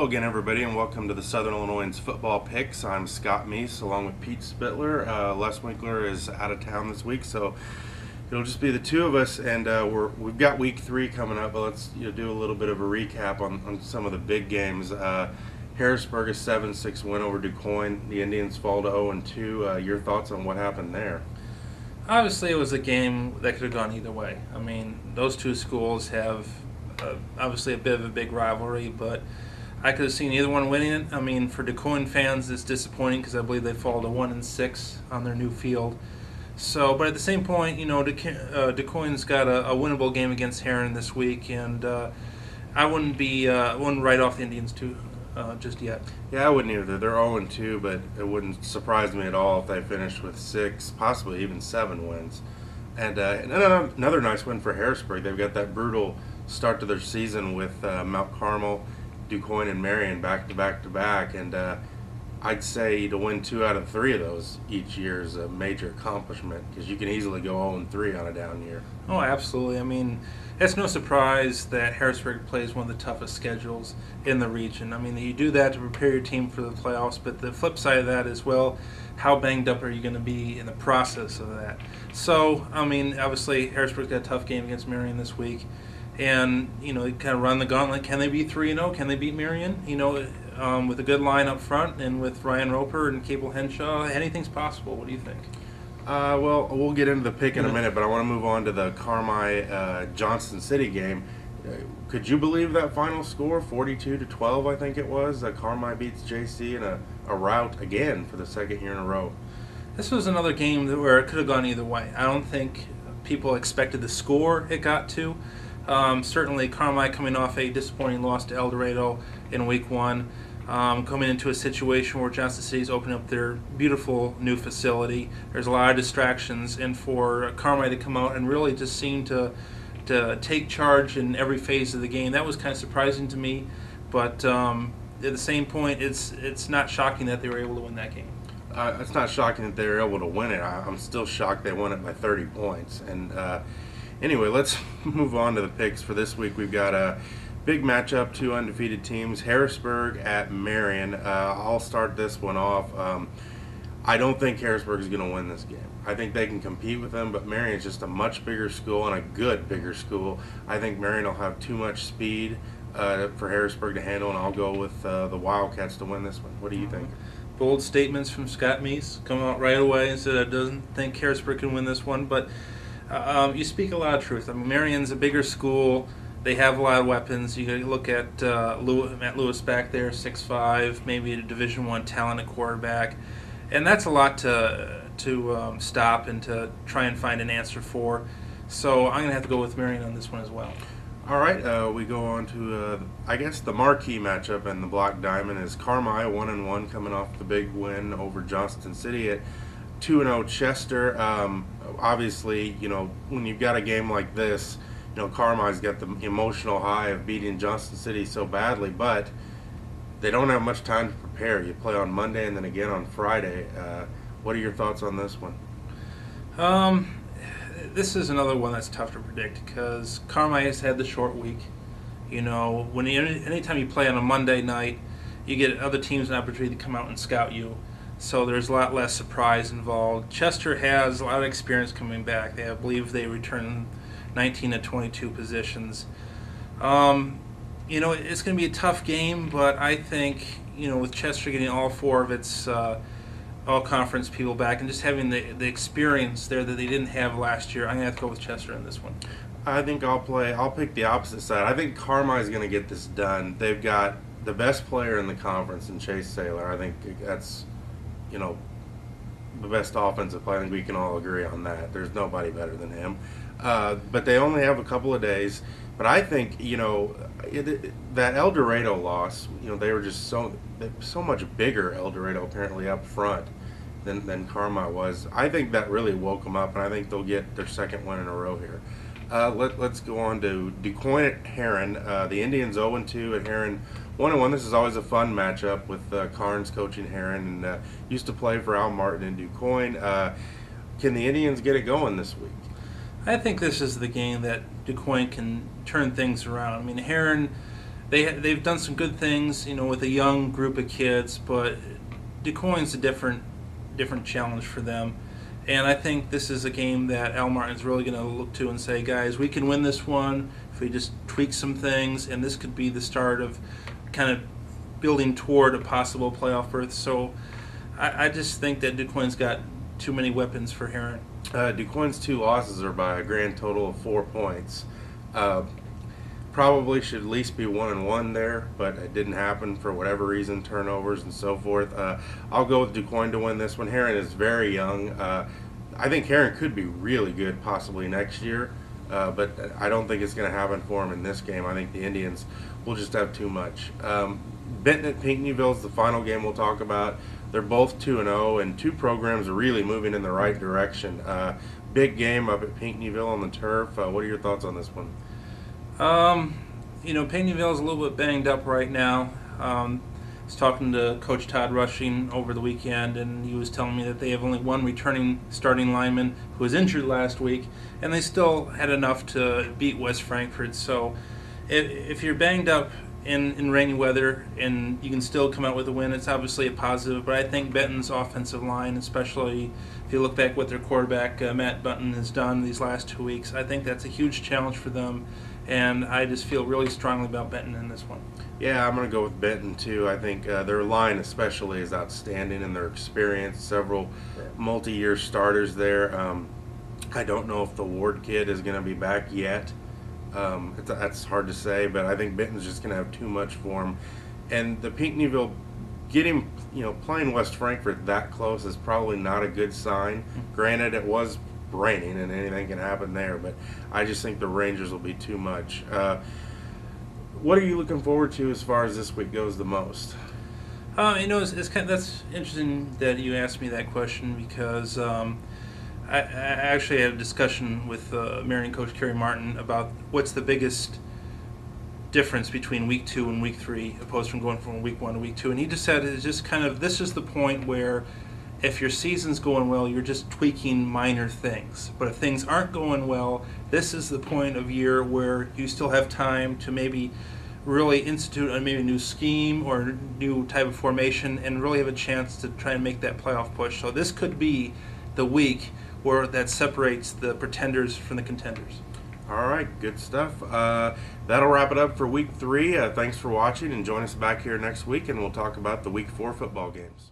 Hello again, everybody, and welcome to the Southern Illinoisan's Football Picks. I'm Scott Meese, along with Pete Spittler. Les Winkler is out of town this week, so it'll just be the two of us. And we've got Week 3 coming up, but let's do a little bit of a recap on some of the big games. Harrisburg, a 7-6 win over DuQuoin. The Indians fall to 0-2. Your thoughts on what happened there? Obviously, it was a game that could have gone either way. I mean, those two schools have obviously a bit of a big rivalry, but I could have seen either one winning it. I mean, for DuQuoin fans, it's disappointing because I believe they fall to 1-6 on their new field. So, but at the same point, DuQuoin's got a winnable game against Heron this week, and I wouldn't write off the Indians too just yet. Yeah, I wouldn't either. They're 0-2, but it wouldn't surprise me at all if they finished with 6, possibly even 7 wins. And another nice win for Harrisburg. They've got that brutal start to their season with Mount Carmel, DuQuoin, and Marion back to back, and I'd say to win 2 out of 3 of those each year is a major accomplishment because you can easily go 0-3 on a down year. Oh, absolutely. I mean, it's no surprise that Harrisburg plays one of the toughest schedules in the region. I mean, you do that to prepare your team for the playoffs, but the flip side of that is, well, how banged up are you going to be in the process of that? So, I mean, obviously, Harrisburg's got a tough game against Marion this week. And, they kind of run the gauntlet. Can they beat 3-0? Can they beat Marion? With a good line up front and with Ryan Roper and Cable Henshaw, anything's possible. What do you think? Well, we'll get into the pick in a minute, but I want to move on to the Carmi-Johnston City game. Could you believe that final score, 42-12, I think it was? Carmi beats JC in a rout again for the second year in a row. This was another game where it could have gone either way. I don't think people expected the score it got to. Certainly, Carmi coming off a disappointing loss to El Dorado in Week 1, coming into a situation where Johnston City's opening up their beautiful new facility. There's a lot of distractions, and for Carmi to come out and really just seem to take charge in every phase of the game, that was kind of surprising to me. But at the same point, it's not shocking that they were able to win that game. It's not shocking that they were able to win it. I'm still shocked they won it by 30 points. And anyway, let's move on to the picks for this week. We've got a big matchup, 2 undefeated teams, Harrisburg at Marion. I'll start this one off. I don't think Harrisburg is going to win this game. I think they can compete with them, but Marion's just a much bigger school and a good bigger school. I think Marion will have too much speed for Harrisburg to handle, and I'll go with the Wildcats to win this one. What do you think? Bold statements from Scott Meese come out right away and said I doesn't think Harrisburg can win this one, but you speak a lot of truth. I mean, Marion's a bigger school. They have a lot of weapons. You got to look at Matt Lewis back there, 6'5", maybe a Division I talent at quarterback, and that's a lot to stop and to try and find an answer for. So I'm going to have to go with Marion on this one as well. All right, we go on to, I guess, the marquee matchup in the Black Diamond is Carmi, 1-1, coming off the big win over Johnston City at 2-0 Chester. Obviously, when you've got a game like this, Carmi's got the emotional high of beating Johnston City so badly, but they don't have much time to prepare. You play on Monday and then again on Friday. What are your thoughts on this one? This is another one that's tough to predict because Carmi has had the short week. Anytime you play on a Monday night, you get other teams an opportunity to come out and scout you. So there's a lot less surprise involved. Chester has a lot of experience coming back. I believe they returned 19 to 22 positions. It's going to be a tough game, but I think, with Chester getting all 4 of its all-conference people back and just having the experience there that they didn't have last year, I'm going to have to go with Chester in this one. I think I'll pick the opposite side. I think Carmi is going to get this done. They've got the best player in the conference in Chase Saylor. I think that's the best offensive player. I think we can all agree on that. There's nobody better than him. But they only have a couple of days. But I think, that El Dorado loss, they were just so much bigger, El Dorado, apparently, up front than Carmi was. I think that really woke them up, and I think they'll get their second win in a row here. Let's go on to DuQuoin at Heron. The Indians 0-2 at Heron. 1-1. This is always a fun matchup with Carnes coaching Heron and used to play for Al Martin in DuQuoin. Can the Indians get it going this week? I think this is the game that DuQuoin can turn things around. I mean, Heron, they've done some good things, with a young group of kids, but DuQuoin's a different challenge for them. And I think this is a game that Al Martin's really going to look to and say, guys, we can win this one if we just tweak some things, and this could be the start of kind of building toward a possible playoff berth. So I just think that DuQuoin's got too many weapons for Heron. DuQuoin's 2 losses are by a grand total of 4 points. Probably should at least be 1-1 there, but it didn't happen for whatever reason, turnovers and so forth. I'll go with DuQuoin to win this one. Heron is very young. I think Heron could be really good possibly next year, but I don't think it's going to happen for him in this game. I think the Indians will just have too much. Benton at Pinckneyville is the final game we'll talk about. They're both 2-0, and two programs are really moving in the right direction. Big game up at Pinckneyville on the turf. What are your thoughts on this one? Pinckneyville's a little bit banged up right now. I was talking to Coach Todd Rushing over the weekend, and he was telling me that they have only one returning starting lineman who was injured last week, and they still had enough to beat West Frankfort. So if you're banged up in rainy weather and you can still come out with a win, it's obviously a positive. But I think Benton's offensive line, especially if you look back what their quarterback, Matt Bunton, has done these last 2 weeks, I think that's a huge challenge for them. And I just feel really strongly about Benton in this one. Yeah, I'm going to go with Benton too. I think their line especially is outstanding in their experience. Several multi-year starters there. I don't know if the Ward kid is going to be back yet. That's hard to say, but I think Benton's just going to have too much for him. And the Pinckneyville playing West Frankfort that close is probably not a good sign. Granted, it was raining and anything can happen there, but I just think the Rangers will be too much. What are you looking forward to as far as this week goes the most? It's kind of, that's interesting that you asked me that question, because I actually had a discussion with Marion coach Kerry Martin about what's the biggest difference between week 2 and week 3, opposed from going from week 1 to week 2, and he just said it's just kind of, this is the point where if your season's going well, you're just tweaking minor things. But if things aren't going well, this is the point of year where you still have time to maybe really institute a maybe new scheme or new type of formation and really have a chance to try and make that playoff push. So this could be the week where that separates the pretenders from the contenders. All right, good stuff. That'll wrap it up for week 3. Thanks for watching, and join us back here next week, and we'll talk about the week 4 football games.